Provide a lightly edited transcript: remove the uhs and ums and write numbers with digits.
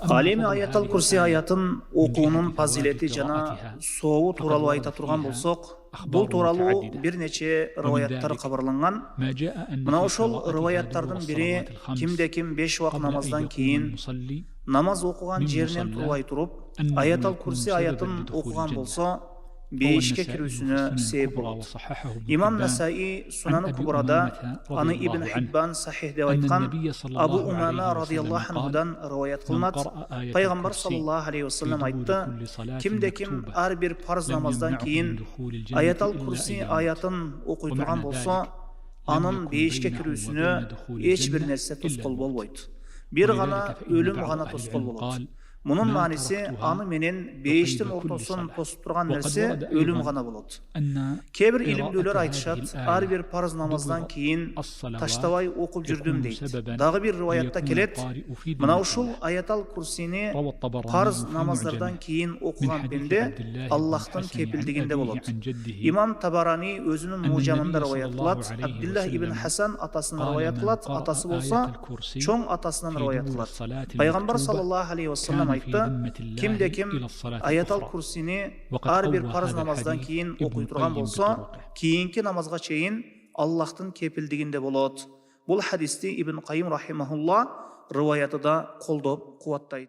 Алеми аятал курси аятын окуунун фазилети жана сообу тууралуу айта турган болсок, бул тууралуу бир нече риваяттар кабарланган. Мына ошол риваяттардын бири кимде-ким 5 убак намаздан кийин намаз окуган жеринен турбай туруп, аятал курси аятын окуган болсо, бейишке кирүүсүнө себеп болот. Имам Насаи Сунаны Кубрада, аны Ибн Хиббан Сахих деп айткан, Абу Умама радияллаху анхудан риваят кылынат. Пайгамбар саллаллаху алейхи ва саллям айтты: кимде-ким ар бир фарз намаздан кийин аятал курси аятын окуй турган болсо, анын бейишке кирүүсүнө эч бир нерсе тоскоол болбойт. Бир гана өлүм гана тоскоол болот. Мунун мааниси аны менен бейиштин ортосун тосуп турган нерсе өлүм гана болот. Кээ бир илимдүүлөр айтышат, ар бир фарз намаздан кийин таштабай окуп жүрдүм дейт. Дагы бир риваятта келет, мына ушул аятал курсини фарз намаздардан кийин окуган пенде Аллахтын кепилдигинде болот. Имам Табарани өзүнүн мужамында риваят кылат, Абдуллах ибн Хасан атасынан риваят кылат, атасы болсо чоң атасынан риваят кылат. Пайгамбар саллаллаху алейхи ва саллям айтты: кимде-ким аятал курсини ар бир фарз намаздан кийин окуй турган болсо, кийинки намазга чейин Аллахтын кепилдигинде болот. Бул хадисти Ибн Кайим рахимахулла риваятыда колдоп кубаттайт.